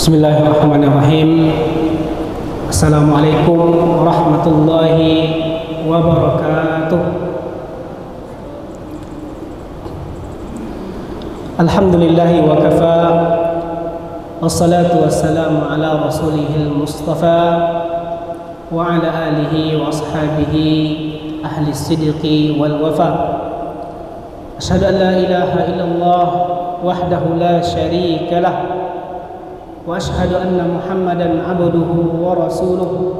Bismillahirrahmanirrahim. Assalamualaikum warahmatullahi wabarakatuh. Alhamdulillahi wa kafa. Wassalatu wassalamu ala rasulihil mustafa wa ala alihi wa ashabihi ahli sidqi wal wafa. Asyhadu an la ilaha illallah wahdahu la syarika lah. Wa ashhadu anna Muhammadan abduhu wa rasuluh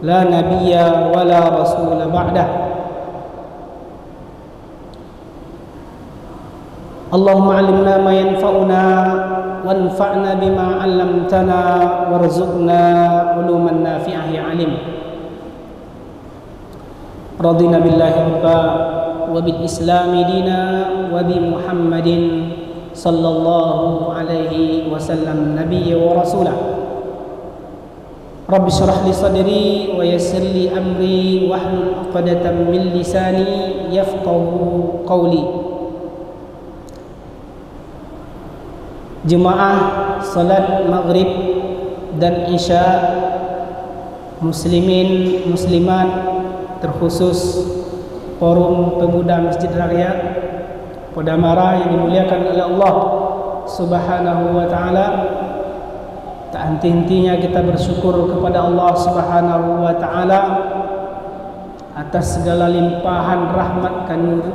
la nabiyya wa la rasula ba'dah. Allahumma 'allimna ma yanfa'una wanfa'na bima 'allamtana warzuqna 'uluman nafi'ah ya 'alim. Radina billahi rabba wa bil islami dina wa bi Muhammadin sallallahu alaihi wasallam nabiyya wa rasulah. Rabbi syrah li sadri wa yassir li amri wahlul 'uqdatam min lisani yafqahu qawli. Jemaah salat maghrib dan isya, muslimin muslimat, terkhusus forum pemuda Masjid Raya Podamara yang dimuliakan oleh Allah Subhanahu wa taala. Tak henti-hentinya kita bersyukur kepada Allah Subhanahu wa taala atas segala limpahan rahmat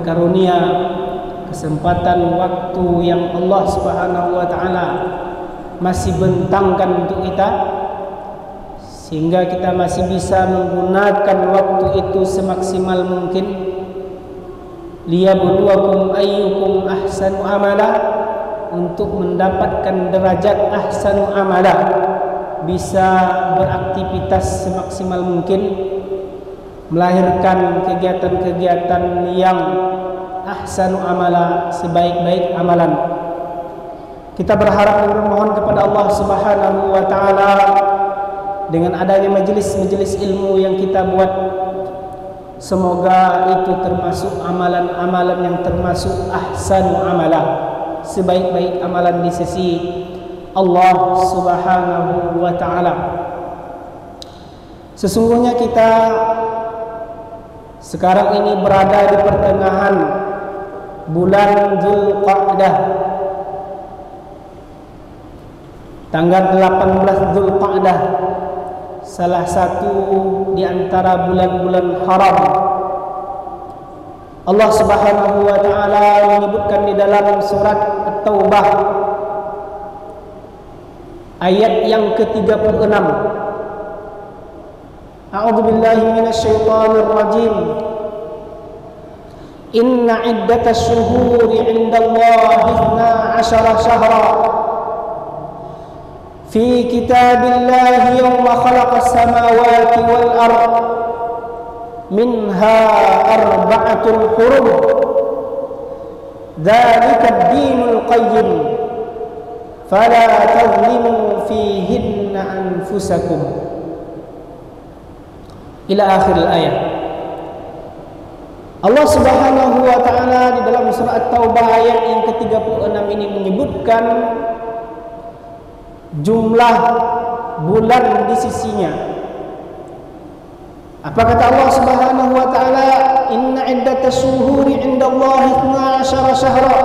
karunia, kesempatan waktu yang Allah Subhanahu wa taala masih bentangkan untuk kita, sehingga kita masih bisa menggunakan waktu itu semaksimal mungkin. Liyabluwakum ayyukum ahsanu amala, untuk mendapatkan derajat ahsanu amala, bisa beraktivitas semaksimal mungkin, melahirkan kegiatan-kegiatan yang ahsanu amala, sebaik-baik amalan. Kita berharap dan bermohon kepada Allah Subhanahu wa taala dengan adanya majelis-majelis ilmu yang kita buat, semoga itu termasuk amalan-amalan yang termasuk ahsanu amala, sebaik-baik amalan di sisi Allah Subhanahu wa taala. Sesungguhnya kita sekarang ini berada di pertengahan bulan Dzulqa'dah, tanggal 18 Dzulqa'dah, salah satu di antara bulan-bulan haram. Allah Subhanahu wa taala menyebutkan di dalam surat At-Taubah ayat yang ke-36. A'udzu billahi minasyaitonir rajim. Inna 'iddatasy syuhuri 'indallahi 12 syahra fi kitabillahi yawma khalaqas samawati wal ard minha arba'atul hurum dzalika ad-dinul qayyim fala tadhlimu fihinna anfusakum ila akhir ayat. Allah Subhanahu wa taala di dalam surah At-Taubah ayat yang ke-36 ini menyebutkan jumlah bulan di sisinya. Apa kata Allah Subhanahu wa taala? Inna 'iddatasy syuhuri 'indallahi 12 syahra.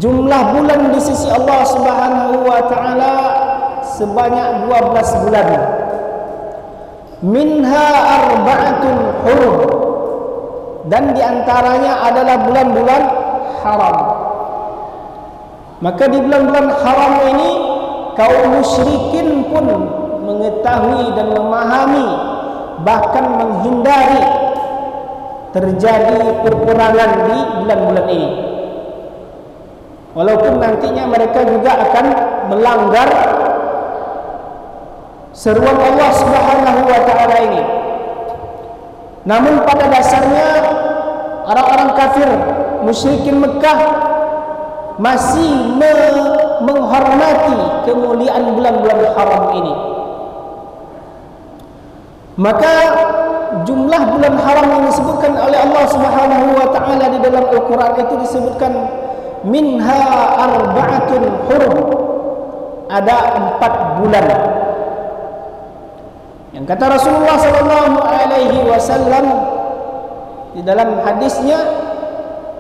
Jumlah bulan di sisi Allah Subhanahu wa taala sebanyak 12 bulan. Minha arba'atun hurum, dan di antaranya adalah bulan-bulan haram. Maka di bulan-bulan haram ini kaum musyrikin pun mengetahui dan memahami, bahkan menghindari terjadi peperangan di bulan-bulan ini. Walaupun nantinya mereka juga akan melanggar seruan Allah Subhanahu wa taala ini. Namun pada dasarnya orang-orang kafir musyrikin Mekah masih menghormati kemuliaan bulan-bulan haram ini. Maka jumlah bulan haram yang disebutkan oleh Allah Subhanahu wa taala di dalam Al-Qur'an itu disebutkan minha arba'atun hurum. ada 4 bulan. Yang kata Rasulullah sallallahu alaihi wasallam di dalam hadisnya,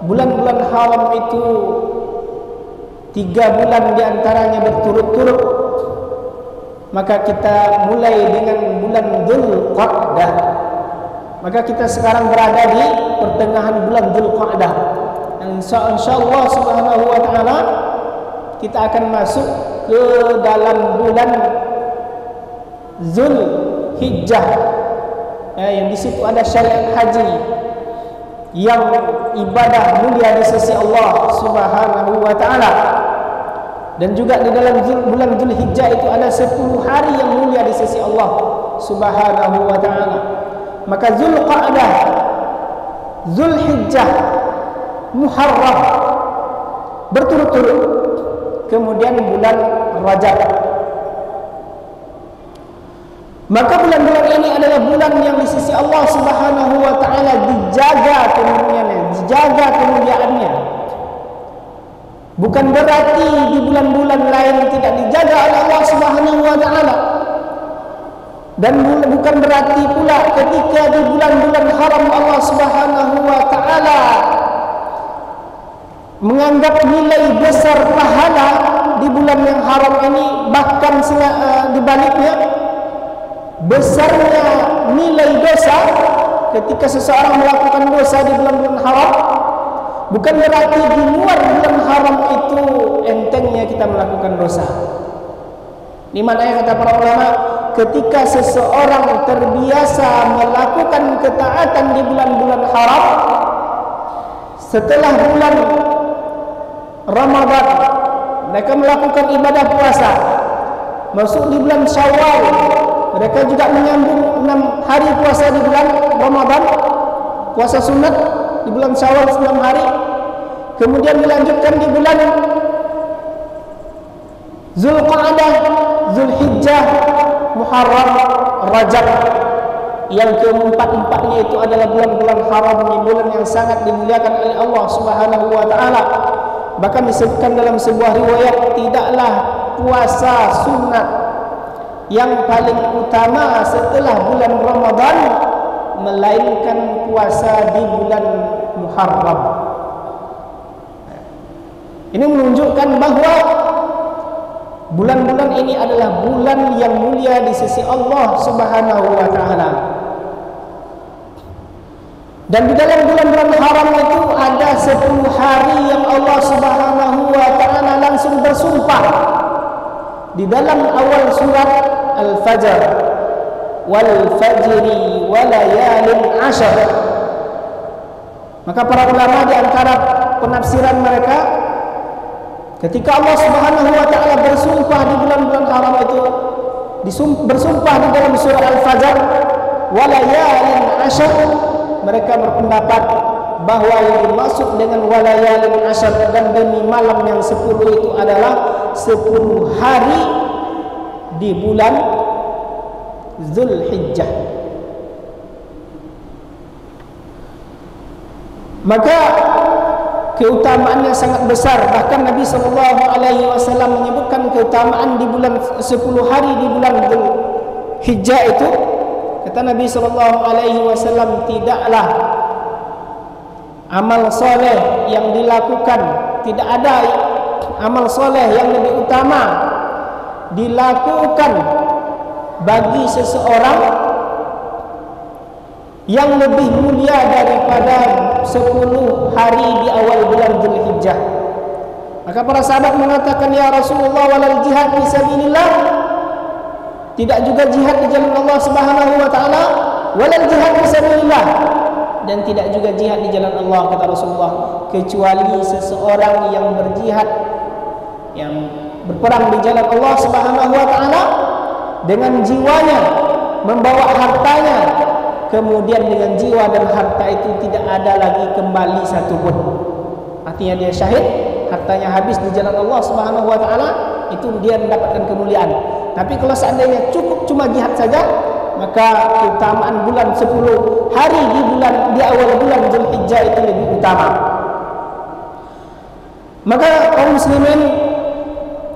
bulan-bulan haram itu 3 bulan diantaranya berturut-turut. Maka kita mulai dengan bulan Dzulqa'dah. Maka kita sekarang berada di pertengahan bulan Dzulqa'dah. Insyaallah subhanahu wa ta'ala kita akan masuk ke dalam bulan Zulhijjah, yang di situ ada syariat haji yang ibadah mulia di sisi Allah subhanahu wa ta'ala. Dan juga di dalam bulan Zulhijjah itu ada 10 hari yang mulia di sisi Allah subhanahu wa ta'ala. Maka Zulqa'dah, Zulhijjah, Muharram berturut-turut. Kemudian bulan Rajab. Maka bulan-bulan ini adalah bulan yang di sisi Allah subhanahu wa ta'ala dijaga kemuliaannya. Bukan berarti di bulan-bulan lain tidak dijaga oleh Allah subhanahu wa ta'ala. Dan bukan berarti pula ketika di bulan-bulan haram Allah subhanahu wa ta'ala menganggap nilai besar pahala di bulan yang haram ini, bahkan dibaliknya besarnya nilai dosa ketika seseorang melakukan dosa di bulan-bulan haram. Bukan berarti di luar bulan haram itu entengnya kita melakukan dosa. Di mana kata para ulama, ketika seseorang terbiasa melakukan ketaatan di bulan-bulan haram, setelah bulan Ramadan mereka melakukan ibadah puasa, masuk di bulan Syawal mereka juga menyambung 6 hari puasa di bulan Ramadan, puasa sunat di bulan Syawal 9 hari, kemudian dilanjutkan di bulan Zulqa'dah, Zulhijjah, Muharram, Rajab. Yang keempat-empatnya itu adalah bulan-bulan haram, bulan yang sangat dimuliakan oleh Allah subhanahu wa ta'ala. Bahkan disebutkan dalam sebuah riwayat, tidaklah puasa sunat yang paling utama setelah bulan Ramadan melainkan puasa di bulan Muharram. Ini menunjukkan bahwa bulan-bulan ini adalah bulan yang mulia di sisi Allah subhanahu wa ta'ala. Dan di dalam bulan-bulan haram itu ada 10 hari yang Allah subhanahu wa ta'ala langsung bersumpah. Di dalam awal surat Al-Fajr, wal fajri wa layalin ashar. Maka para ulama di antara penafsiran mereka, ketika Allah subhanahu wa ta'ala bersumpah di bulan-bulan haram itu, bersumpah di dalam surah Al-Fajr wa layalin ashar, mereka berpendapat bahwa yang dimaksud dengan wa layalin ashar dan demi malam yang 10 itu adalah 10 hari di bulan Zulhijjah. Maka keutamaannya sangat besar. Bahkan Nabi SAW menyebutkan keutamaan di bulan 10 hari di bulan Zulhijjah itu. Kata Nabi SAW, tidaklah amal soleh yang dilakukan, tidak ada amal soleh yang lebih utama dilakukan bagi seseorang yang lebih mulia daripada 10 hari di awal bulan Zulhijjah. Maka para sahabat mengatakan, ya Rasulullah, walal jihad fisabilillah, tidak juga jihad di jalan Allah subhanahu wa ta'ala, walal jihad fisabilillah, dan tidak juga jihad di jalan Allah, kata Rasulullah, kecuali seseorang yang berjihad, yang berperang di jalan Allah subhanahu wa ta'ala dengan jiwanya, membawa hartanya, kemudian dengan jiwa dan harta itu tidak ada lagi kembali satupun. Artinya dia syahid, hartanya habis di jalan Allah subhanahu wa ta'ala, itu dia mendapatkan kemuliaan. Tapi kalau seandainya cukup cuma jihad saja, maka keutamaan bulan 10 hari di awal bulan Zulhijjah itu lebih utama. Maka kaum muslimin,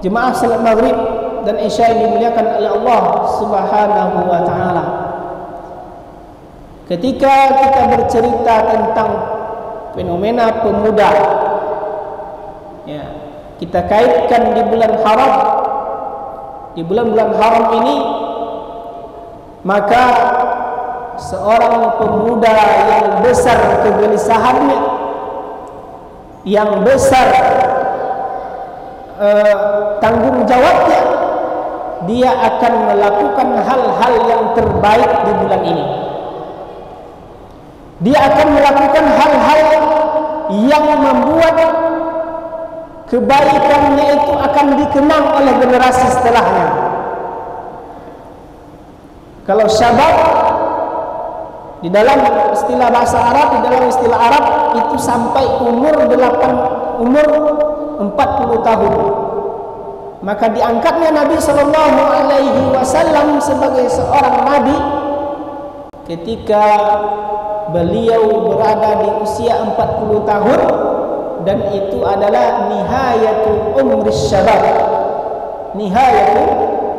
jemaah salat maghrib dan Isya yang dimuliakan oleh Allah Subhanahu wa taala. Ketika kita bercerita tentang fenomena pemuda, ya, kita kaitkan di bulan haram, di bulan-bulan haram ini, maka seorang pemuda yang besar kegelisahannya, yang besar tanggung jawabnya, dia akan melakukan hal-hal yang terbaik di bulan ini. Dia akan melakukan hal-hal yang membuat kebaikannya itu akan dikenang oleh generasi setelahnya. Kalau syabab di dalam istilah bahasa Arab, di dalam istilah Arab itu sampai umur 40 tahun. Maka diangkatnya Nabi sallallahu alaihi wasallam sebagai seorang nabi ketika beliau berada di usia 40 tahun, dan itu adalah nihayatul umris syabab. Nihayatul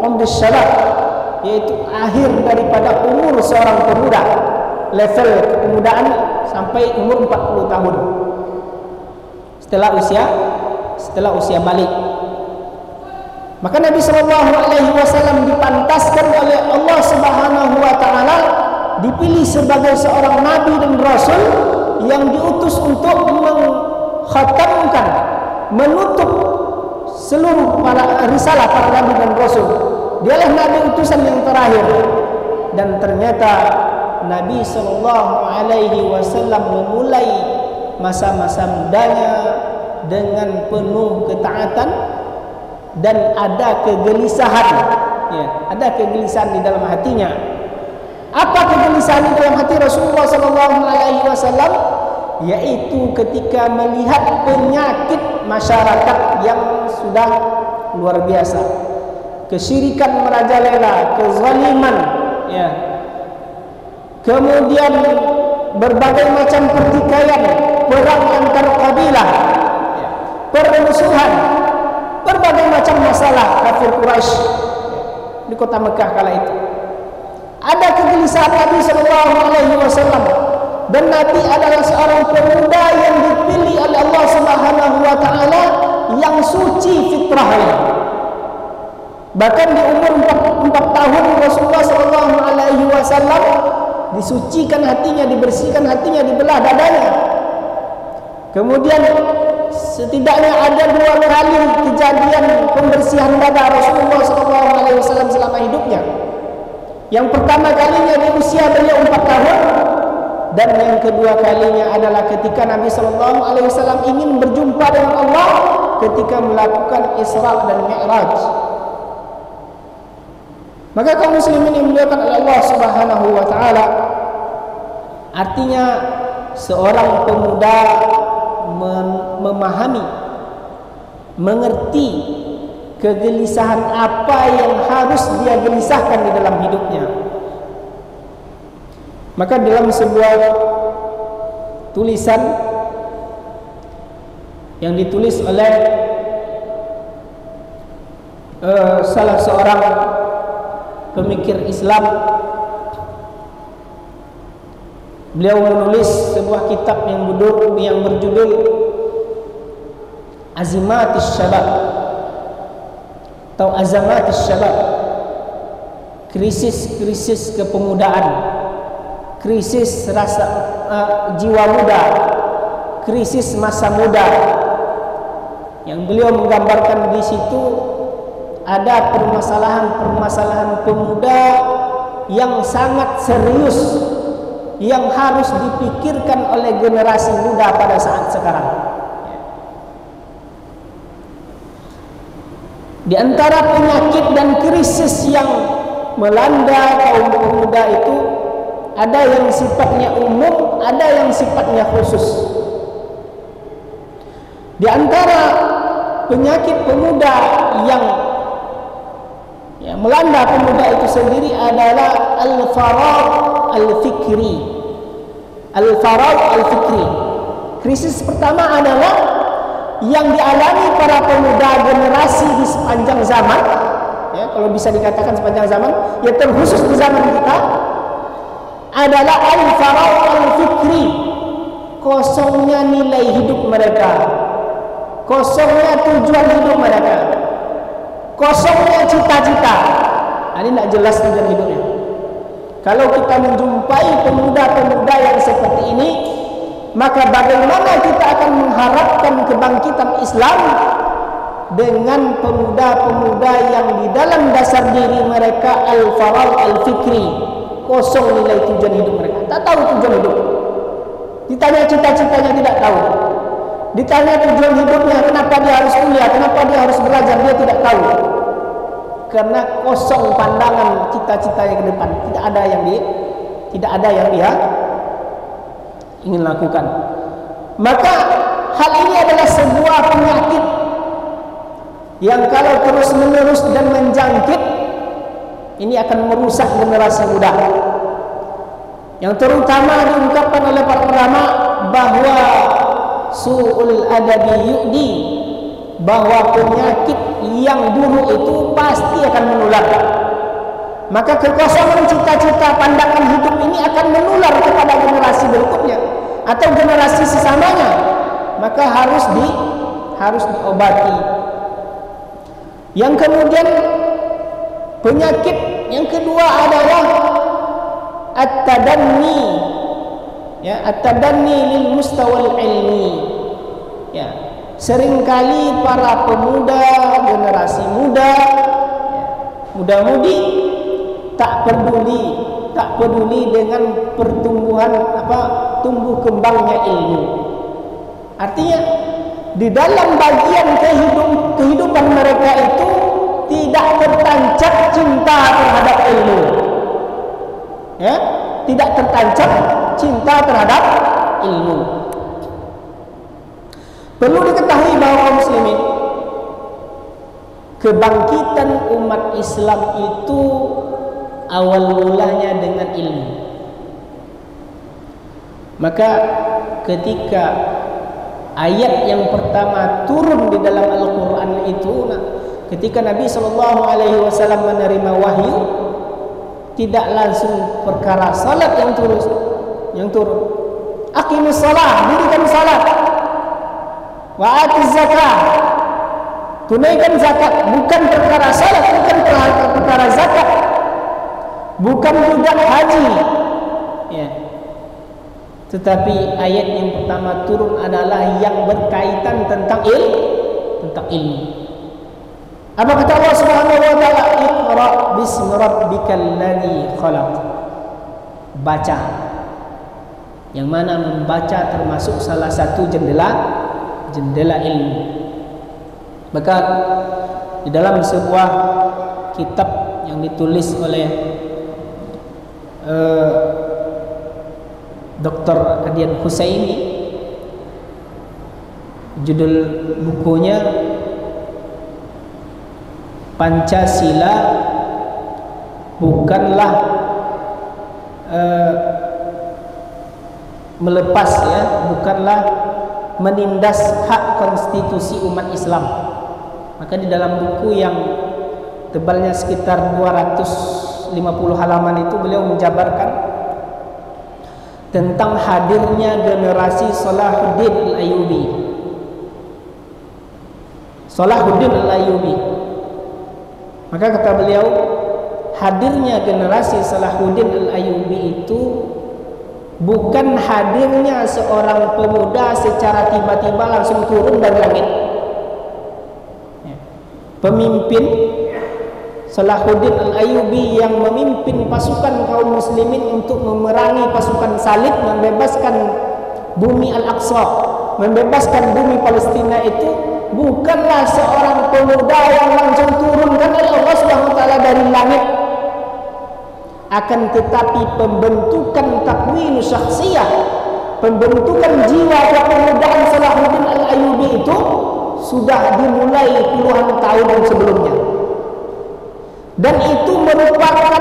umris syabab, yaitu akhir daripada umur seorang pemuda, level kepemudaan sampai umur 40 tahun. Setelah usia balik. Maka Nabi sallallahu alaihi wasallam dipantaskan oleh Allah Subhanahu wa taala, dipilih sebagai seorang nabi dan rasul yang diutus untuk mengkhatamkan, menutup seluruh para risalah para nabi dan rasul. Dialah nabi utusan yang terakhir. Dan ternyata Nabi sallallahu alaihi wasallam memulai masa-masa mudanya dengan penuh ketaatan dan ada kegelisahan, ya, ada kegelisahan di dalam hatinya. Apa kegelisahan di dalam hati Rasulullah sallallahu alaihi wasallam? Yaitu ketika melihat penyakit masyarakat yang sudah luar biasa, kesyirikan merajalela, kezaliman, ya, kemudian berbagai macam pertikaian, perang antar kabilah, ya, permusuhan, berbagai macam masalah kafir Quraisy di kota Mekah kala itu. Ada kegelisahan Nabi sallallahu alaihi wasallam, dan Nabi adalah seorang pemuda yang dipilih oleh Allah Subhanahu wa taala yang suci fitrahnya. Bahkan di umur 4 tahun Rasulullah sallallahu alaihi wasallam disucikan hatinya, dibersihkan hatinya, dibelah dadanya. Kemudian setidaknya ada 2 kali kejadian pembersihan dada Rasulullah SAW selama hidupnya. Yang pertama kalinya di usia beliau 4 tahun, dan yang kedua kalinya adalah ketika Nabi SAW ingin berjumpa dengan Allah ketika melakukan Isra dan Mi'raj. Maka kaum muslimin yang dimuliakan oleh Allah Subhanahu wa taala, artinya seorang pemuda memahami, mengerti kegelisahan apa yang harus dia gelisahkan di dalam hidupnya. Maka dalam sebuah tulisan yang ditulis oleh salah seorang pemikir Islam, beliau menulis sebuah kitab yang berjudul Azimatis Syabab atau Azamatis Syabab, krisis-krisis kepemudaan, krisis rasa jiwa muda, krisis masa muda. Yang beliau menggambarkan di situ ada permasalahan-permasalahan pemuda yang sangat serius, yang harus dipikirkan oleh generasi muda pada saat sekarang. Di antara penyakit dan krisis yang melanda kaum pemuda itu ada yang sifatnya umum, ada yang sifatnya khusus. Di antara penyakit pemuda yang melanda pemuda itu sendiri adalah al-faragh al-fikri. Al-faragh al-fikri. Krisis pertama adalah yang dialami para pemuda generasi di sepanjang zaman, ya, kalau bisa dikatakan sepanjang zaman, ya terkhusus di zaman kita, adalah al-faragh al-fikri, kosongnya nilai hidup mereka, kosongnya tujuan hidup mereka, kosongnya cita-cita. Ini tidak jelas tujuan hidupnya. Kalau kita menjumpai pemuda-pemuda yang seperti ini, maka bagaimana kita akan mengharapkan kebangkitan Islam dengan pemuda-pemuda yang di dalam dasar diri mereka al-faragh al-fikri, kosong nilai tujuan hidup mereka, tak tahu tujuan hidup. Ditanya cita-citanya tidak tahu. Ditanya tujuan hidupnya, kenapa dia harus kuliah, kenapa dia harus belajar, dia tidak tahu. Karena kosong pandangan cita-citanya ke depan, tidak ada yang dia ingin lakukan. Maka hal ini adalah sebuah penyakit yang kalau terus menerus dan menjangkit, ini akan merusak generasi muda. Yang terutama diungkapkan oleh para ulama bahwa su'ul adabi yu'di, bahwa penyakit yang buruk itu pasti akan menular. Maka kekosongan cita-cita pandangan hidup ini akan menular kepada generasi berikutnya atau generasi sesamanya. Maka harus diobati. Yang kemudian penyakit yang kedua adalah at-tadanni, ya, at-tadanni lil mustawal ilmi. Ya, seringkali para pemuda, generasi muda, ya, muda-mudi tak peduli dengan pertumbuhan tumbuh kembangnya ilmu. Artinya di dalam bagian kehidupan mereka itu tidak tertancap cinta terhadap ilmu, ya, tidak tertancap cinta terhadap ilmu. Perlu diketahui bahwa kaum muslimin, kebangkitan umat Islam itu awal mulanya dengan ilmu. Maka ketika ayat yang pertama turun di dalam Al-Quran itu, ketika Nabi SAW menerima wahyu, tidak langsung perkara salat yang turun. Aqimus salah, dirikan salat. Wa atiz zakah, tunaikan zakat. Bukan perkara salat, bukan perkara zakat, bukan juga haji, ya. Tetapi ayat yang pertama turun adalah yang berkaitan tentang ilmu. Apa kata Allah Subhanahu wa taala? Iqra bismi rabbikal ladzi khalaq. Baca. Yang mana membaca termasuk salah satu jendela ilmu. Maka di dalam sebuah kitab yang ditulis oleh Dr. Adian Husaini, judul bukunya Pancasila bukanlah melepas, ya, bukanlah menindas hak konstitusi umat Islam. Maka di dalam buku yang tebalnya sekitar 250 halaman itu beliau menjabarkan tentang hadirnya generasi Salahuddin Al-Ayyubi. Salahuddin Al-Ayyubi. Maka kata beliau, hadirnya generasi Salahuddin Al-Ayyubi itu bukan hadirnya seorang pemuda secara tiba-tiba langsung turun dari langit. Pemimpin Salahuddin Al-Ayyubi yang memimpin pasukan kaum muslimin untuk memerangi pasukan salib, membebaskan bumi Al-Aqsa, membebaskan bumi Palestina itu bukanlah seorang pemuda yang langsung turunkan oleh Allah Subhanahu wa taala dari langit. Akan tetapi pembentukan takwin syakhsiyah, pembentukan jiwa kepemudaan Salahuddin Al-Ayyubi itu sudah dimulai puluhan tahun sebelumnya. Dan itu merupakan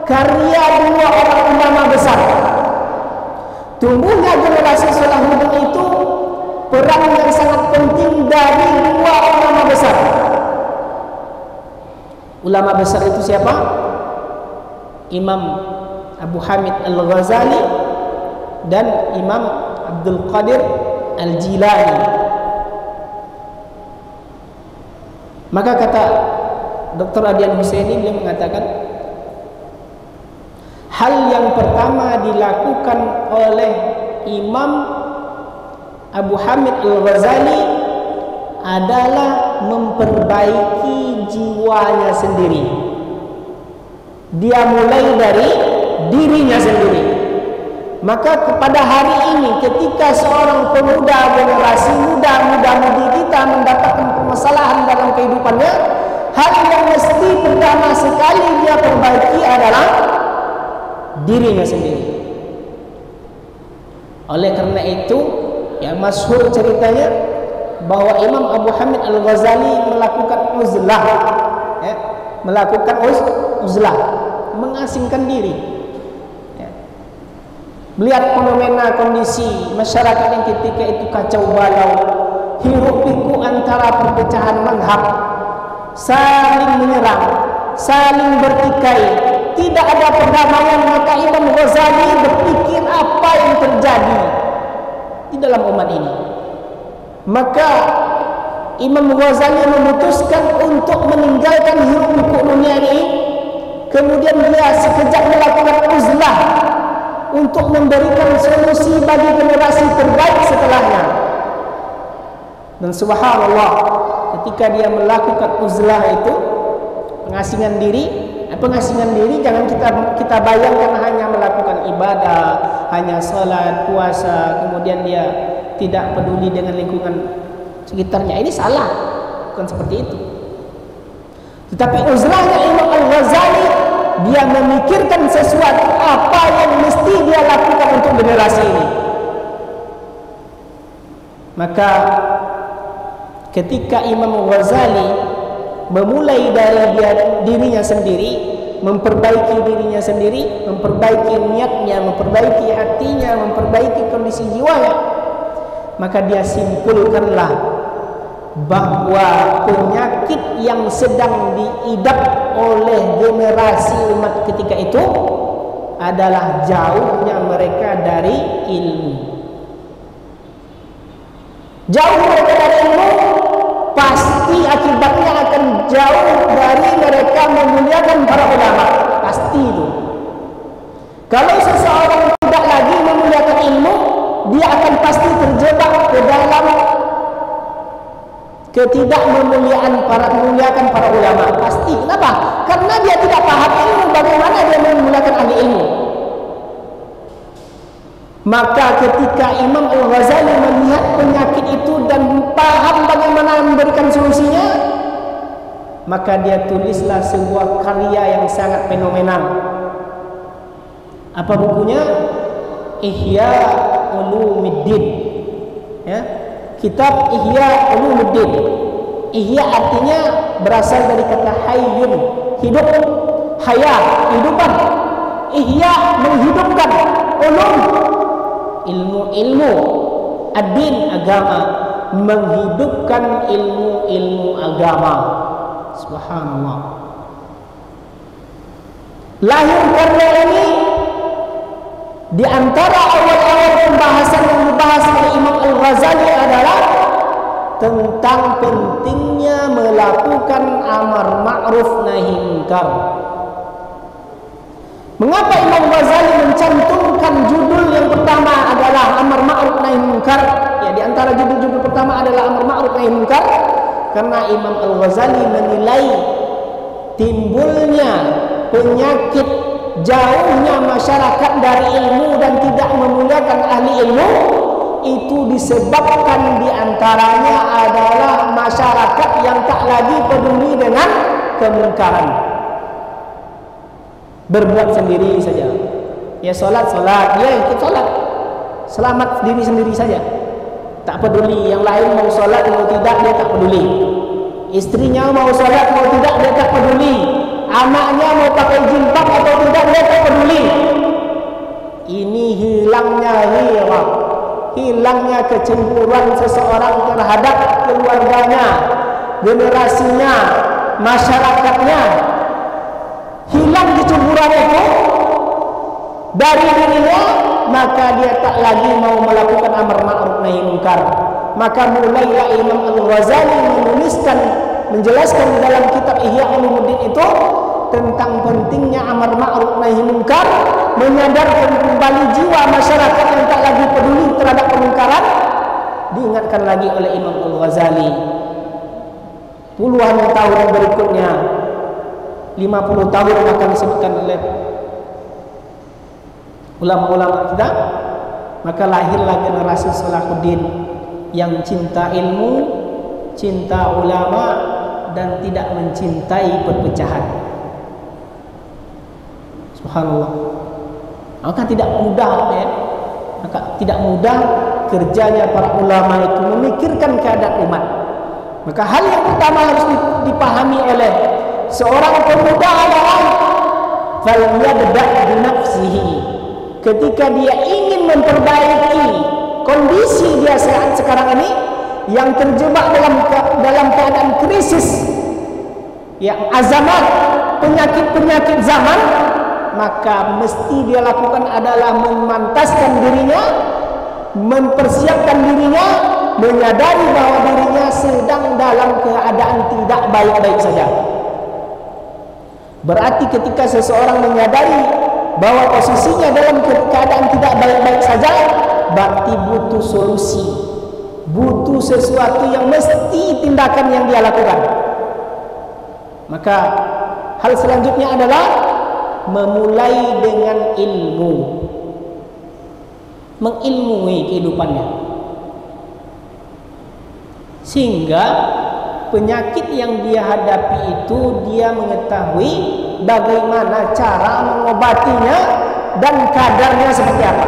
karya dua orang ulama besar. Tumbuhnya generasi Salahuddin itu peran yang sangat penting dari dua ulama besar, Ulama besar itu siapa? Imam Abu Hamid Al-Ghazali dan Imam Abdul Qadir Al-Jilani. Maka kata Dr. Adian Husaini, beliau mengatakan hal yang pertama dilakukan oleh Imam Abu Hamid Al-Ghazali adalah memperbaiki jiwanya sendiri. Dia mulai dari dirinya sendiri. Maka kepada hari ini ketika seorang pemuda, generasi muda, muda-mudi kita mendapatkan permasalahan dalam kehidupannya, hal yang mesti pertama sekali dia perbaiki adalah dirinya sendiri. Oleh karena itu, yang masyhur ceritanya bahwa Imam Abu Hamid Al-Ghazali melakukan uzlah, uzlah, mengasingkan diri. Melihat fenomena kondisi masyarakat yang ketika itu kacau balau, hiruk pikuk antara perpecahan mazhab, saling menyerang, saling bertikai, tidak ada perdamaian. Maka Imam Ghazali berpikir apa yang terjadi di dalam umat ini. Maka Imam Ghazali memutuskan untuk meninggalkan hiruk pikuk dunia ini. Kemudian dia sekejap melakukan uzlah untuk memberikan solusi bagi generasi terbaik setelahnya. Dan subhanallah, ketika dia melakukan uzlah itu, pengasingan diri, jangan kita bayangkan hanya melakukan ibadah, hanya salat, puasa, kemudian dia tidak peduli dengan lingkungan sekitarnya. Ini salah, bukan seperti itu. Tetapi uzlahnya Imam Al-Ghazali, dia memikirkan sesuatu apa yang mesti dia lakukan untuk generasi ini. Maka ketika Imam Ghazali memulai dari dirinya sendiri, memperbaiki dirinya sendiri, memperbaiki niatnya, memperbaiki hatinya, memperbaiki kondisi jiwanya, maka dia simpulkanlah bahwa penyakit yang sedang diidap oleh generasi umat ketika itu adalah jauhnya mereka dari ilmu. Jauh mereka dari ilmu, pasti akibatnya akan jauh dari mereka memuliakan para ulama. Pasti itu. Kalau seseorang tidak lagi memuliakan ilmu, dia akan pasti terjebak ke dalam ketidakmemuliaan memuliakan para ulama. Pasti. Kenapa? Karena dia tidak paham ilmu. Bagaimana dia memuliakan ahli ilmu? Maka ketika Imam Al-Ghazali melihat penyakit itu dan paham bagaimana memberikan solusinya, maka dia tulislah sebuah karya yang sangat fenomenal. Apa bukunya? Ihya Ulumuddin. Ya. Kitab Ihya Ulumuddin. Ihya artinya berasal dari kata hayyun, hidup. Haya, kehidupan. Ihya, menghidupkan. Ulum, ilmu-ilmu. Ad-din, agama. Menghidupkan ilmu-ilmu agama. Subhanallah. Lahir karya ini di antara awal-awal pembahasan yang dibahas oleh Imam Al-Ghazali adalah tentang pentingnya melakukan amar ma'ruf nahi munkar. Mengapa Imam Ghazali mencantumkan judul yang pertama adalah amar ma'ruf nahi munkar? Ya, di antara judul-judul pertama adalah amar ma'ruf nahi munkar karena Imam Al-Ghazali menilai timbulnya penyakit jauhnya masyarakat dari ilmu dan tidak memuliakan ahli ilmu itu disebabkan diantaranya adalah masyarakat yang tak lagi peduli dengan kemungkaran, berbuat sendiri saja. Ya solat, dia ikut solat, selamat diri sendiri saja, tak peduli yang lain mau solat mau tidak dia tak peduli, istrinya mau solat mau tidak dia tak peduli, anaknya mau pakai jilbab atau tidak dia tak peduli. Ini hilangnya kecemburuan seseorang terhadap keluarganya, generasinya, masyarakatnya. hilang kecemburuan itu dari dirinya, maka dia tak lagi mau melakukan amar ma'ruf nahi munkar. Maka mulailah Imam Al-Ghazali menjelaskan di dalam kitab Ihya Ulumuddin itu tentang pentingnya amar ma'ruf nahi munkar, menyadarkan kembali jiwa masyarakat yang tak lagi peduli terhadap kemungkaran. Diingatkan lagi oleh Imam Al-Ghazali puluhan tahun berikutnya, 50 tahun akan disebutkan oleh ulama-ulama kita, maka lahirlah generasi Salahuddin yang cinta ilmu, cinta ulama, dan tidak mencintai perpecahan. Subhanallah. Maka tidak mudah kerjanya para ulama itu memikirkan keadaan umat. Maka hal yang pertama harus dipahami oleh seorang pemuda adalah falyabda' bi nafsihi. Ketika dia ingin memperbaiki kondisi dia saat sekarang ini yang terjebak dalam keadaan krisis, yang azamat, penyakit-penyakit zaman, maka mesti dia lakukan adalah memantaskan dirinya, mempersiapkan dirinya, menyadari bahwa dirinya sedang dalam keadaan tidak baik-baik saja. Berarti ketika seseorang menyadari bahwa posisinya dalam keadaan tidak baik-baik saja, berarti butuh solusi, butuh sesuatu yang mesti tindakan yang dia lakukan. Maka hal selanjutnya adalah memulai dengan ilmu, mengilmui kehidupannya, sehingga penyakit yang dia hadapi itu dia mengetahui bagaimana cara mengobatinya dan kadarnya seperti apa.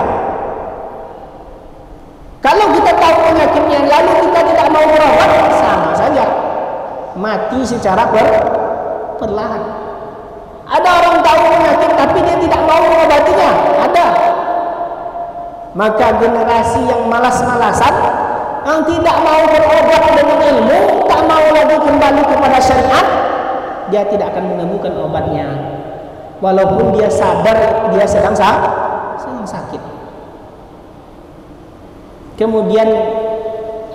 Kalau kita tahu penyakitnya lalu kita tidak mau berobat, sama saja mati secara perlahan. Ada orang tahu penyakit tapi dia tidak mau mengobatinya, ada. Maka generasi yang malas-malasan, yang tidak mau berobat dengan ilmu, tak mau lagi kembali kepada syariat, dia tidak akan menemukan obatnya, walaupun dia sadar dia sedang sakit. Kemudian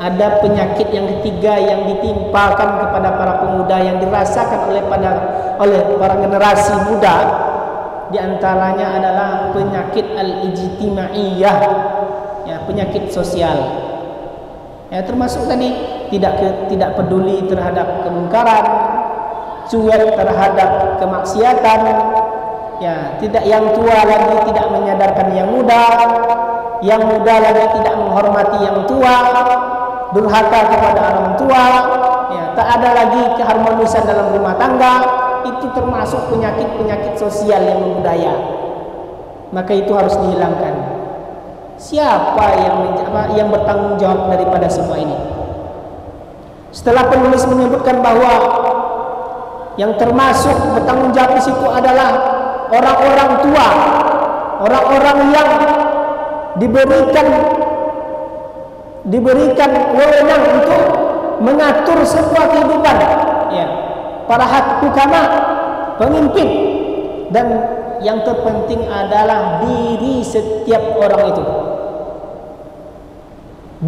ada penyakit yang ketiga yang ditimpakan kepada para pemuda, yang dirasakan oleh para generasi muda. Di antaranya adalah penyakit al-ijtimaiyah, ya, penyakit sosial. Ya, termasuk tadi tidak peduli terhadap kemungkaran, cuek terhadap kemaksiatan, ya, tidak, yang tua lagi tidak menyadarkan yang muda lagi tidak menghormati yang tua, durhaka kepada orang tua, ya, tak ada lagi keharmonisan dalam rumah tangga. Itu termasuk penyakit-penyakit sosial yang membudaya. Maka itu harus dihilangkan. Siapa yang bertanggung jawab daripada semua ini? Setelah penulis menyebutkan bahwa yang termasuk bertanggung jawab di situ adalah orang-orang tua, orang-orang yang diberikan wewenang untuk mengatur semua kehidupan, ya, para hukama, pemimpin, dan yang terpenting adalah diri setiap orang itu,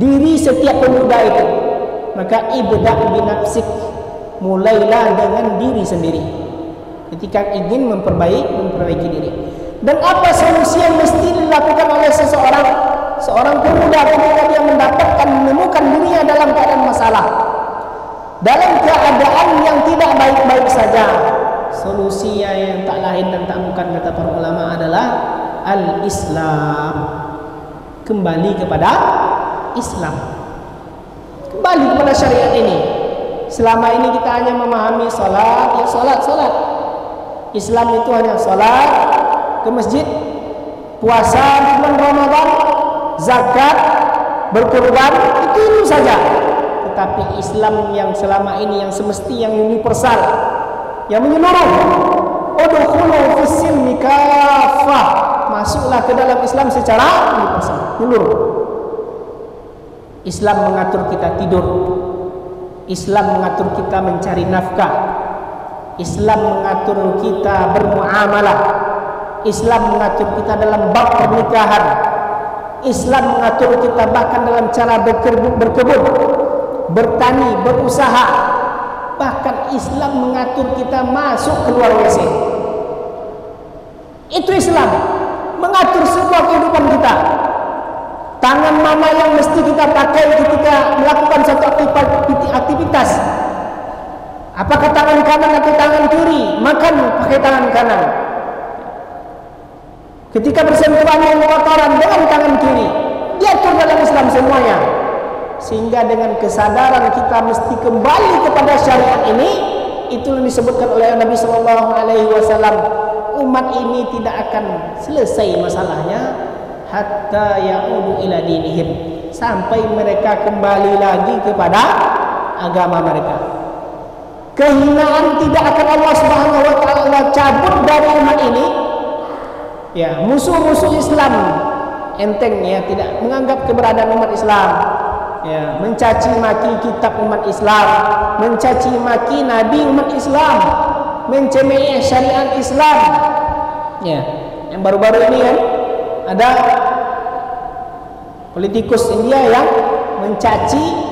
diri setiap pemuda itu. Maka ibda' binafsik, mulailah dengan diri sendiri ketika ingin memperbaiki diri. Dan apa solusi yang mesti dilakukan oleh seorang pemuda ketika dia menemukan dirinya dalam keadaan masalah, dalam keadaan yang tidak baik-baik saja? Solusinya yang tak lain dan tak bukan, kata para ulama, adalah al-Islam. Kembali kepada Islam, kembali kepada syariat ini. Selama ini kita hanya memahami salat, ya salat. Islam itu hanya salat, ke masjid, puasa bulan Ramadan, zakat, berkurban, itu saja. Tetapi Islam yang selama ini, yang semesti, yang universal, yang menyeluruh, udkhulu fis-silmi kaffah, masuklah ke dalam Islam secara universal, menyeluruh. Islam mengatur kita tidur, Islam mengatur kita mencari nafkah, Islam mengatur kita bermuamalah, Islam mengatur kita dalam bab pernikahan, Islam mengatur kita bahkan dalam cara berkebun, bertani, berusaha. Bahkan Islam mengatur kita masuk keluar WC. Itu Islam mengatur semua kehidupan kita. Tangan mana yang mesti kita pakai ketika melakukan satu aktivitas? Apakah tangan kanan atau tangan kiri? Makan pakai tangan kanan. Ketika bersentuhan dengan kotoran dengan tangan kiri, diatur dalam Islam semuanya. Sehingga dengan kesadaran kita mesti kembali kepada syariat ini, itu yang disebutkan oleh Nabi Sallallahu Alaihi Wasallam. Umat ini tidak akan selesai masalahnya hatta ya'udu ila dinihim, sampai mereka kembali lagi kepada agama mereka. Kehinaan tidak akan Allah Subhanahu wa taala cabut dari umat ini. Ya, musuh-musuh Islam enteng ya, tidak menganggap keberadaan umat Islam. Ya, mencaci maki kitab umat Islam, mencaci maki nabi umat Islam, mencemooh syariat Islam. Ya, yang baru-baru ini kan ada politikus India yang mencaci,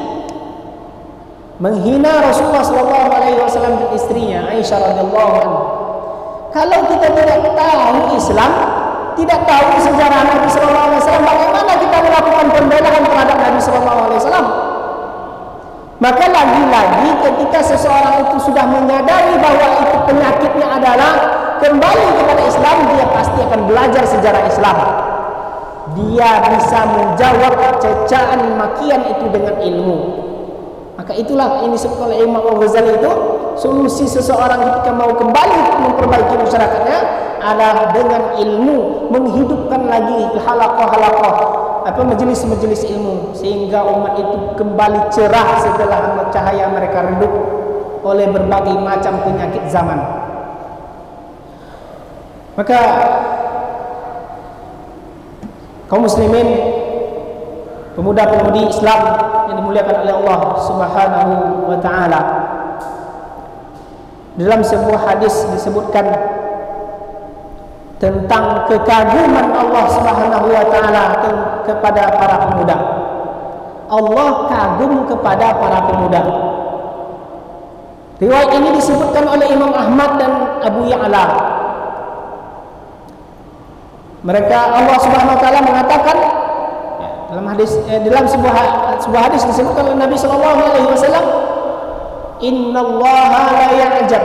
menghina Rasulullah SAW dan istrinya Aisyah radhiyallahu anha. Kalau kita tidak tahu Islam, tidak tahu sejarah Nabi SAW, bagaimana kita melakukan pembelaan terhadap Nabi SAW? Maka lagi-lagi ketika seseorang itu sudah menyadari bahwa itu penyakitnya adalah kembali kepada Islam, dia pasti akan belajar sejarah Islam. Dia bisa menjawab cecaan makian itu dengan ilmu. Maka itulah ini disebut oleh Imam Al-Ghazali itu, solusi seseorang ketika mau kembali memperbaiki masyarakatnya adalah dengan ilmu, menghidupkan lagi halaqah-halaqah, majelis-majelis ilmu, sehingga umat itu kembali cerah setelah cahaya mereka redup oleh berbagai macam penyakit zaman. Maka kaum muslimin, pemuda-pemudi Islam yang dimuliakan oleh Allah Subhanahu wa taala, dalam sebuah hadis disebutkan tentang kekaguman Allah Subhanahu wa taala kepada para pemuda. Allah kagum kepada para pemuda. Riwayat ini disebutkan oleh Imam Ahmad dan Abu Ya'la. Mereka, Allah Subhanahu wa taala mengatakan dalam hadis, dalam sebuah hadis disebutkan oleh Nabi sallallahu alaihi wasallam, "Innallaha la ya'jab."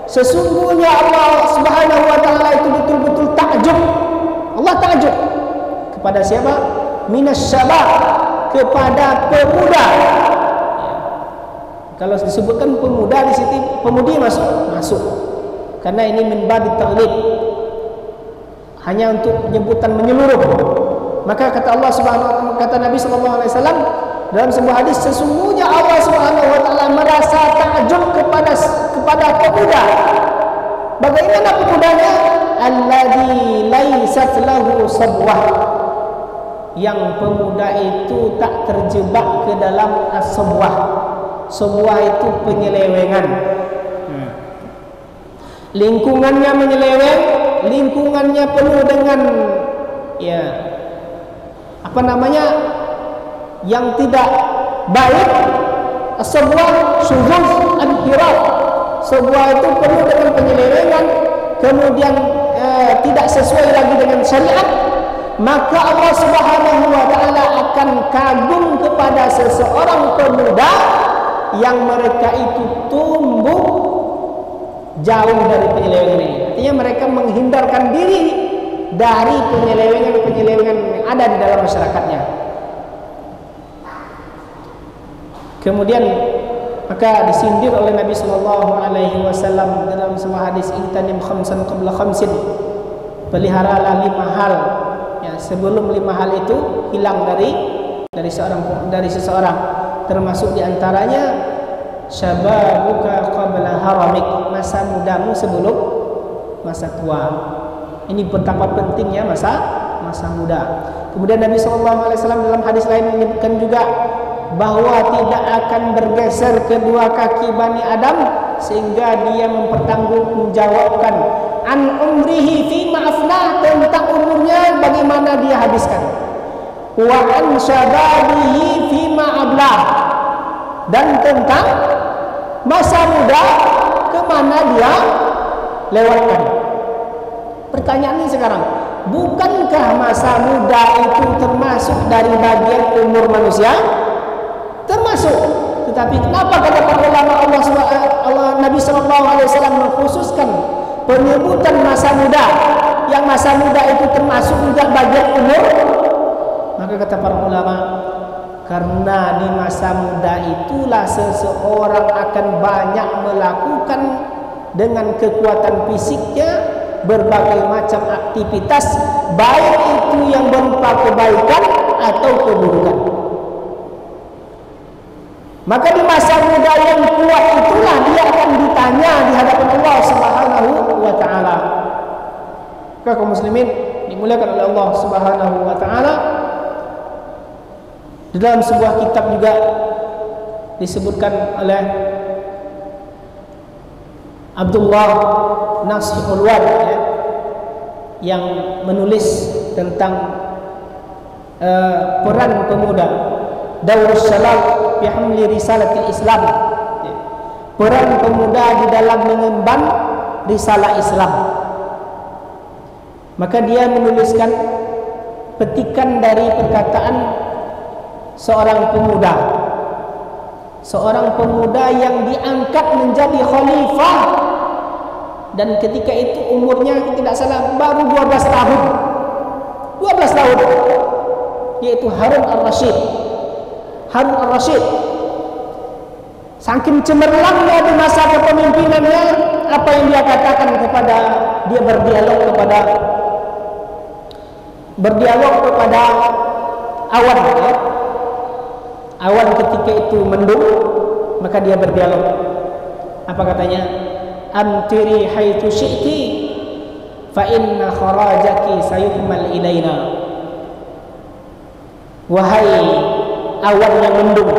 Sesungguhnya Allah Subhanahu wa taala itu betul-betul takjub. Allah takjub kepada siapa? Minasyabab, kepada pemuda. Ya. Kalau disebutkan pemuda di situ, pemudi masuk. Karena ini min babit taghlib. Hanya untuk penyebutan menyeluruh. Maka kata Allah Subhanahu, kata Nabi sallallahu alaihi wasallam dalam sebuah hadis, sesungguhnya Allah Subhanahu wa taala merasa takjub kepada pemuda. Bagaimana pemudanya? Alladzi laisat lahu sabwah, yang pemuda itu tak terjebak ke dalam as-sabwah. Sabwah itu penyelewengan. Lingkungannya menyeleweng, lingkungannya penuh dengan yang tidak baik. Sebuah syuzuz al-hiraf, sebuah itu penuh dengan penyelewengan, kemudian tidak sesuai lagi dengan syariat, maka Allah Subhanahu wa taala akan kagum kepada seseorang pemuda yang mereka itu tumbuh jauh dari penyelewengan ini. Artinya mereka menghindarkan diri dari penyelewengan-penyelewengan yang ada di dalam masyarakatnya. Kemudian maka disindir oleh Nabi sallallahu alaihi wasallam dalam sebuah hadis, "Intanim khamsan qabla khamsin." Peliharalah 5 hal ya, sebelum 5 hal itu hilang dari seseorang. Termasuk diantaranya syababuka qabla haramik, masa mudamu sebelum masa tua. Ini betapa pentingnya masa muda. Kemudian Nabi sallallahu alaihi wasallam dalam hadis lain menyebutkan juga bahwa tidak akan bergeser kedua kaki Bani Adam sehingga dia mempertanggungjawabkan an umrihi fima afna, tentang umurnya bagaimana dia habiskan, wa an syababihi fima abla, dan tentang masa muda kemana dia lewatkan. Pertanyaan ini sekarang, bukankah masa muda itu termasuk dari bagian umur manusia? Termasuk. Tetapi kenapa kata para ulama Nabi sallallahu alaihi wasallam mengkhususkan penyebutan masa muda, yang masa muda itu termasuk juga bagian umur? Maka kata para ulama, karena di masa muda itulah seseorang akan banyak melakukan dengan kekuatan fisiknya berbagai macam aktivitas, baik itu yang berupa kebaikan atau keburukan. Maka di masa muda yang kuat itulah dia akan ditanya di hadapan Allah Subhanahu wa taala. Kaum muslimin dimuliakan oleh Allah Subhanahu wa taala, di dalam sebuah kitab juga disebutkan oleh Abdullah Nasihul Wad, yang menulis tentang peran pemuda, Daurus Syabab fi hamli risalatil Islam, peran pemuda di dalam mengemban risalah Islam. Maka dia menuliskan petikan dari perkataan seorang pemuda yang diangkat menjadi khalifah, dan ketika itu umurnya tidak salah baru 12 tahun, yaitu Harun Ar-Rasyid. Saking cemerlangnya di masa kepemimpinannya, apa yang dia katakan kepada dia berdialog kepada awan, awan ketika itu mendung, maka dia berdialog. Apa katanya? Amtiri haitsu syi'ti fa inna kharajaki sayuhmal ilaina. Wahai awan yang mendung,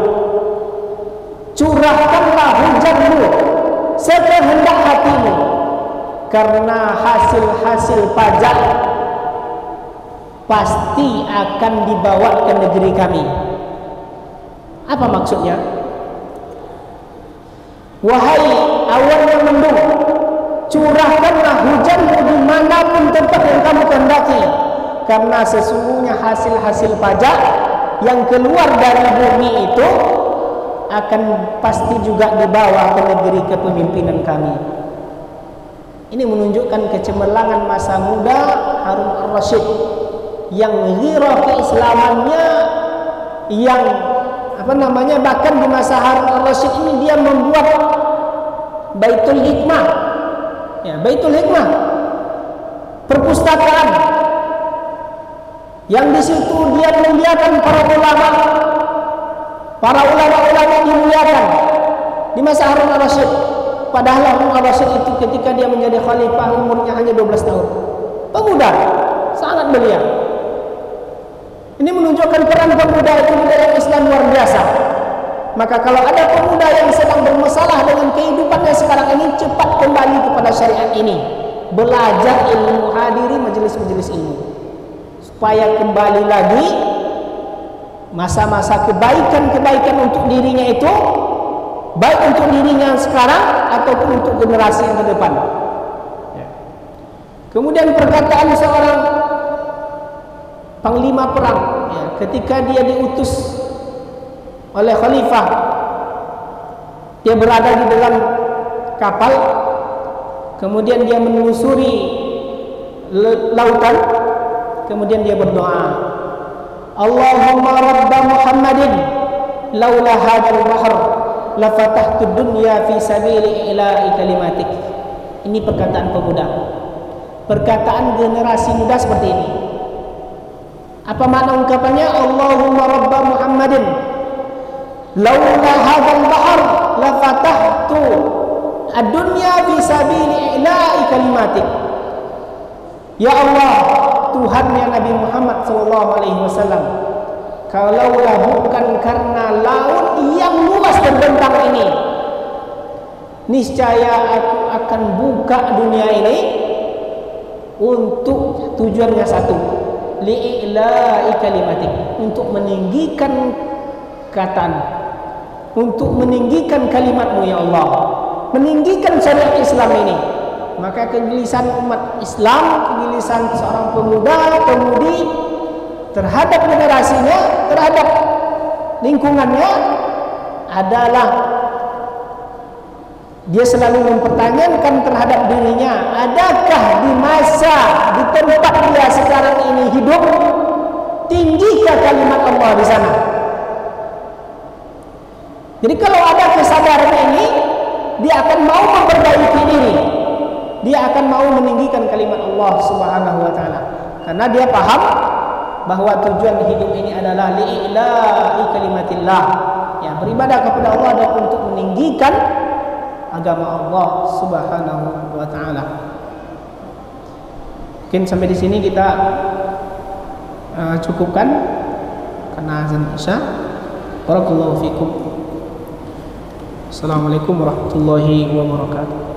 curahkanlah hujanmu sekehendak hatimu, karena hasil-hasil pajak pasti akan dibawa ke negeri kami. Apa maksudnya? Wahai awan yang mendung, curahkanlah hujanmu dimanapun tempat yang kamu kehendaki, karena sesungguhnya hasil-hasil pajak yang keluar dari bumi itu akan pasti juga dibawa ke negeri kepemimpinan kami. Ini menunjukkan kecemerlangan masa muda Harun Ar-Rasyid, yang ghirah keislamannya, yang bahkan di masa Harun Ar-Rasyid ini dia membuat Baitul Hikmah, perpustakaan, yang di situ dia memuliakan para ulama dimuliakan di masa Harun Ar-Rasyid. Padahal Harun Ar-Rasyid itu ketika dia menjadi khalifah umurnya hanya 12 tahun, pemuda, sangat belia. Ini menunjukkan peran pemuda itu di dalam Islam luar biasa. Maka kalau ada pemuda yang sedang bermasalah dengan kehidupannya sekarang ini, cepat kembali kepada syariat ini, belajar ilmu, hadiri majelis-majelis ilmu, supaya kembali lagi masa-masa kebaikan untuk dirinya itu, baik untuk dirinya sekarang ataupun untuk generasi yang ke depan. Kemudian perkataan seorang panglima perang, ketika dia diutus oleh khalifah, dia berada di dalam kapal, kemudian dia menelusuri lautan, kemudian dia berdoa, Allahumma rabba Muhammadin laula hadzal bahr la fatahtu dunya fi sabili ilahi kalimatik. Ini perkataan pemuda, perkataan generasi muda seperti ini. Apa makna ungkapannya? Allahumma rabba Muhammadin laula hadzal bahr la fatahtu ad-dunya fi sabili ilahi kalimatik. Ya Allah, Tuhannya Nabi Muhammad SAW, kalaulah bukan karena laut yang luas dan bentang ini, niscaya aku akan buka dunia ini untuk tujuannya satu, li'ila'i kalimatik, untuk meninggikan katamu, untuk meninggikan kalimatmu ya Allah, meninggikan syariat Islam ini. Maka kegelisahan umat Islam, kegelisahan seorang pemuda, pemudi terhadap generasinya, terhadap lingkungannya adalah dia selalu mempertanyakan terhadap dirinya, adakah di masa, di tempat dia sekarang ini hidup, tinggikah kalimat Allah di sana? Jadi kalau ada kesadaran ini, dia akan mau memperbaiki diri, dia akan mau meninggikan kalimat Allah Subhanahu wa taala, karena dia paham bahwa tujuan hidup ini adalah li'ila'i kalimatillah, ya, beribadah kepada Allah dan untuk meninggikan agama Allah Subhanahu wa taala. Mungkin sampai di sini kita cukupkan karena azan Isya. Barakallahu fikum. Assalamualaikum warahmatullahi wabarakatuh.